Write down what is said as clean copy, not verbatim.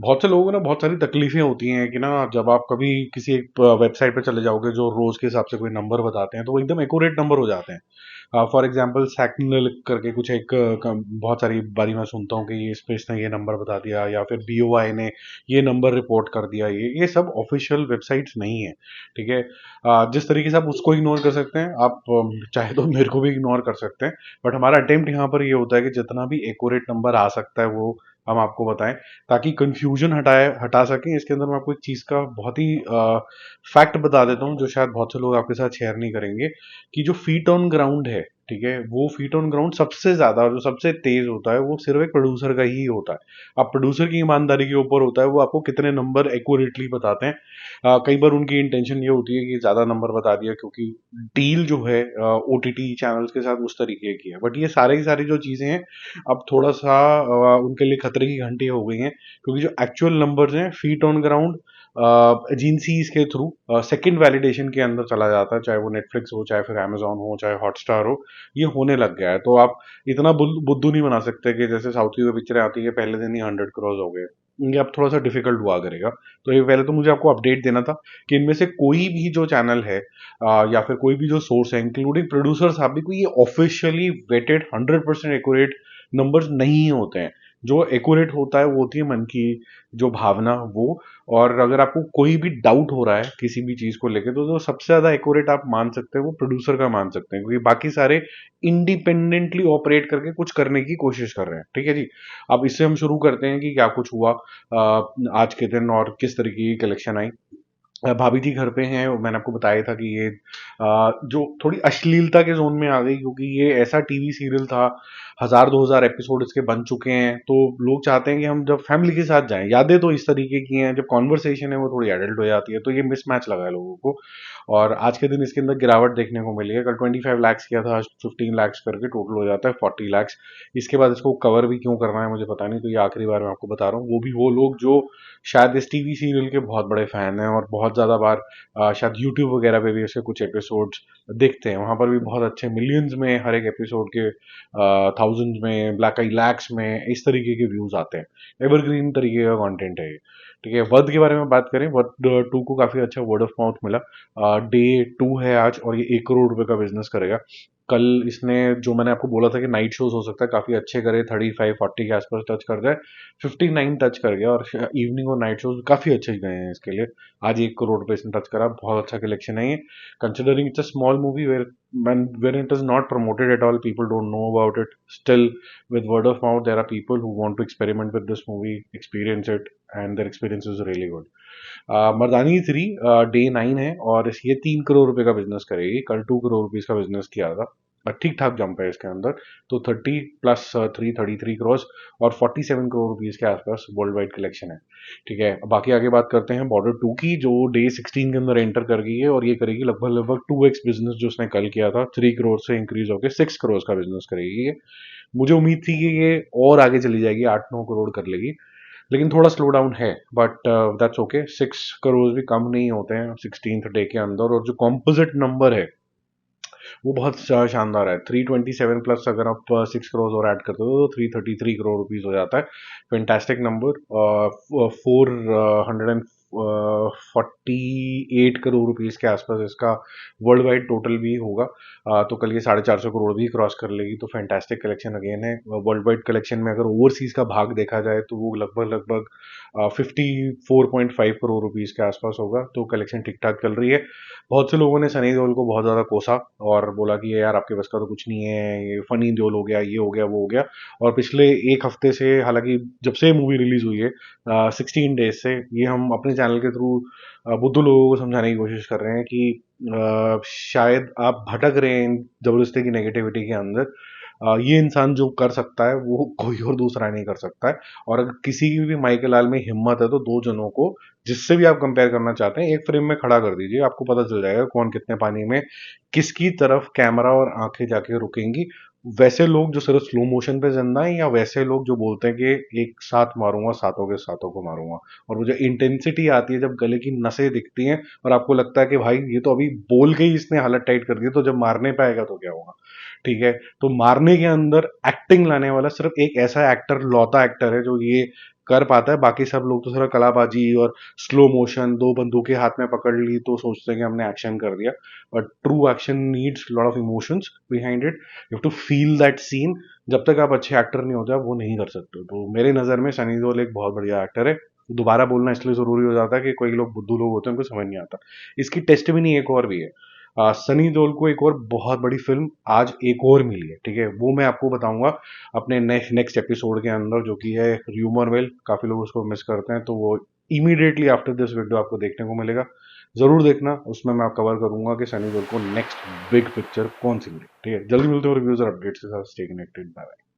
बहुत से लोगों को ना बहुत सारी तकलीफें होती हैं कि ना जब आप कभी किसी एक वेबसाइट पे चले जाओगे जो रोज के हिसाब से कोई नंबर बताते हैं तो वो एकदम एक्यूरेट नंबर हो जाते हैं। फॉर एग्जांपल सैकनल करके कुछ एक बहुत सारी बारी मैं सुनता हूँ कि ये स्पेस ने ये नंबर बता दिया या फिर बीओआई ने ये नंबर रिपोर्ट कर दिया। ये सब ऑफिशियल वेबसाइट्स नहीं है। ठीक है। जिस तरीके से आप उसको इग्नोर कर सकते हैं आप चाहे तो मेरे को भी इग्नोर कर सकते हैं। बट हमारा अटेम्प्ट यहाँ पर ये होता है कि जितना भी एक्यूरेट नंबर आ सकता है वो हम आपको बताएं ताकि कंफ्यूजन हटा सकें। इसके अंदर मैं आपको एक चीज का बहुत ही फैक्ट बता देता हूँ जो शायद बहुत से लोग आपके साथ शेयर नहीं करेंगे कि जो फीट ऑन ग्राउंड है, ठीक है, वो फीट ऑन ग्राउंड सबसे ज्यादा जो सबसे तेज होता है वो सिर्फ एक प्रोड्यूसर का ही होता है। अब प्रोड्यूसर की ईमानदारी के ऊपर होता है वो आपको कितने नंबर एक्यूरेटली बताते हैं। कई बार उनकी इंटेंशन ये होती है कि ज्यादा नंबर बता दिया क्योंकि डील जो है ओटीटी चैनल्स के साथ उस तरीके की है। बट ये सारे की सारी जो चीजें हैं अब थोड़ा सा उनके लिए खतरे की घंटी हो गई हैं क्योंकि जो एक्चुअल नंबर्स हैं फीट ऑन ग्राउंड एजेंसीज के थ्रू सेकंड वैलिडेशन के अंदर चला जाता है, चाहे वो नेटफ्लिक्स हो, चाहे फिर अमेजोन हो, चाहे हॉटस्टार हो। ये होने लग गया है तो आप इतना बुद्धू नहीं बना सकते कि जैसे साउथ की पिक्चरें आती है पहले दिन ही 100 क्रॉस हो गए। ये अब थोड़ा सा डिफिकल्ट हुआ करेगा। तो ये पहले तो मुझे आपको अपडेट देना था कि इनमें से कोई भी जो चैनल है या फिर कोई भी जो सोर्स है इंक्लूडिंग प्रोड्यूसर साहब भी कोई ये ऑफिशियली वेटेड 100% एक्यूरेट नंबर्स नहीं होते हैं। जो एक्यूरेट होता है वो होती है मन की जो भावना वो। और अगर आपको कोई भी डाउट हो रहा है किसी भी चीज को लेकर तो जो सबसे ज्यादा एक्यूरेट आप मान सकते हैं वो प्रोड्यूसर का मान सकते हैं क्योंकि बाकी सारे इंडिपेंडेंटली ऑपरेट करके कुछ करने की कोशिश कर रहे हैं। ठीक है जी। अब इससे हम शुरू करते हैं कि क्या कुछ हुआ आज के दिन और किस तरीके की कलेक्शन आई। भाभी जी घर पे हैं। मैंने आपको बताया था कि ये जो थोड़ी अश्लीलता के जोन में आ गई क्योंकि ये ऐसा टीवी सीरियल था। 1000 2000 एपिसोड इसके बन चुके हैं तो लोग चाहते हैं कि हम जब फैमिली के साथ जाएं, यादें तो इस तरीके की हैं, जब कॉन्वर्सेशन है वो थोड़ी एडल्ट हो जाती है तो ये मिसमैच लगा है लोगों को। और आज के दिन इसके अंदर गिरावट देखने को मिली है। कल 25 लाख किया था, आज 15 लाख करके टोटल हो जाता है 40 लाख। इसके बाद इसको कवर भी क्यों करना है मुझे पता नहीं, तो ये आखिरी बार मैं आपको बता रहा हूँ। वो भी वो लोग जो शायद इस टीवी सीरियल के बहुत बड़े फैन हैं और बहुत ज़्यादा बार शायद यूट्यूब वगैरह पे भी इसके कुछ एपिसोड्स देखते हैं, वहाँ पर भी बहुत अच्छे मिलियंस में हर एक एपिसोड के थाउजेंड्स में कई लैक्स में इस तरीके के व्यूज आते हैं। एवरग्रीन तरीके का कंटेंट है ये। ठीक है। वध के बारे में बात करें, वध 2 को काफी अच्छा वर्ड ऑफ माउथ मिला। डे 2 है आज और ये 1 करोड़ रुपए का बिजनेस करेगा। कल इसने जो मैंने आपको बोला था कि नाइट शोज हो सकता है काफी अच्छे करे, 35 40 के आसपास टच कर जाए, 59 टच कर गया और इवनिंग और नाइट शोज काफी अच्छे गए हैं इसके लिए। आज 1 करोड़ रुपए इसने टच करा, बहुत अच्छा कलेक्शन है ये। Considering it's a small movie when it is not promoted at all, people don't know about it. Still, with word of mouth, there are people who want to experiment with this movie, experience it, and their experience is really good. Mardaani 3 day 9 है और ये 3 करोड़ रुपए का business करेगी। कल 2 crore rupees का business किया था। ठीक ठाक जंप है इसके अंदर। तो 30 + 3 33 करोड़ और 47 करोड़ रुपीज के आसपास वर्ल्ड वाइड कलेक्शन है। ठीक है। बाकी आगे बात करते हैं बॉर्डर 2 की जो डे 16 के अंदर एंटर कर गई है और ये करेगी लगभग लगभग 2x बिजनेस जो उसने कल किया था। 3 करोड़ से इंक्रीज होकर 6 करोड़ का बिजनेस करेगी ये। मुझे उम्मीद थी कि ये और आगे चली जाएगी, 8 9 करोड़ कर लेगी, लेकिन थोड़ा स्लो डाउन है। But that's okay. 6 करोड़ भी कम नहीं होते हैं 16th डे के अंदर। और जो कॉम्पोजिट नंबर है वो बहुत शानदार है। 327 प्लस अगर आप 6 करोड़ और ऐड करते हो तो 333 करोड़ रुपीज हो जाता है। Fantastic number. 448 करोड़ रुपीज के आसपास इसका वर्ल्ड वाइड टोटल भी होगा। तो कल ये 450 करोड़ भी क्रॉस कर लेगी तो फैंटास्टिक कलेक्शन अगेन है। वर्ल्ड वाइड कलेक्शन में अगर ओवरसीज का भाग देखा जाए तो वो लगभग लगभग 54.5 करोड़ रुपीज के आसपास होगा। तो कलेक्शन ठीक ठाक चल रही है। बहुत से लोगों ने सनी देओल को बहुत ज्यादा कोसा और बोला कि ये यार आपके बस का तो कुछ नहीं है, ये फनी देओल हो गया, ये हो गया, वो हो गया। और पिछले एक हफ्ते से, हालांकि जब से मूवी रिलीज हुई है 16 डेज से, ये हम अपने चैनल के थ्रू बुद्धू लोगों को समझाने की कोशिश कर रहे हैं कि शायद आप भटक रहे हैं जबरदस्ती की नेगेटिविटी के अंदर। ये इंसान जो कर सकता है वो कोई और दूसरा नहीं कर सकता है। और अगर किसी की भी माइकल लाल में हिम्मत है तो दो जनों को जिससे भी आप कंपेयर करना चाहते हैं एक फ्रेम में खड़ा कर दीजिए, आपको पता चल जाएगा कौन कितने पानी में किसकी तरफ कैमरा और आंखें जाके रुकेंगी। वैसे लोग जो सिर्फ स्लो मोशन पे जिंदा है या वैसे लोग जो बोलते हैं कि एक साथ मारूंगा सातों के सातों को मारूंगा। और वो जो इंटेंसिटी आती है जब गले की नसें दिखती हैं और आपको लगता है कि भाई ये तो अभी बोल के ही इसने हालत टाइट कर दी, तो जब मारने पे आएगा तो क्या होगा। ठीक है। तो मारने के अंदर एक्टिंग लाने वाला सिर्फ एक ऐसा एक्टर, लौता एक्टर है जो ये कर पाता है। बाकी सब लोग तो सिर्फ कलाबाजी और स्लो मोशन, दो बंदूकें हाथ में पकड़ ली तो सोचते हैं कि हमने एक्शन कर दिया, but true action needs lot of emotions behind it. You have to feel that scene. जब तक आप अच्छे एक्टर नहीं होते आप वो नहीं कर सकते। तो मेरी नज़र में सनी देओल एक बहुत बढ़िया एक्टर है। दोबारा बोलना इसलिए ज़रूरी हो जाता है कि कोई लोग बुद्धू लोग होते हैं, उनको समझ नहीं आता। इसकी टेस्ट भी नहीं, एक और भी है। सनी देओल को एक और बहुत बड़ी फिल्म आज एक और मिली है, ठीक है, वो मैं आपको बताऊंगा अपने नेक्स्ट एपिसोड के अंदर, जो कि है र्यूमर वेल। काफ़ी लोग उसको मिस करते हैं, तो वो इमीडिएटली आफ्टर दिस वीडियो आपको देखने को मिलेगा। ज़रूर देखना, उसमें मैं कवर करूंगा कि सनी देओल को नेक्स्ट बिग पिक्चर कौन सी मिली। ठीक है, जल्दी मिलते हैं रिव्यूज और अपडेट्स के साथ। Stay connected, bye.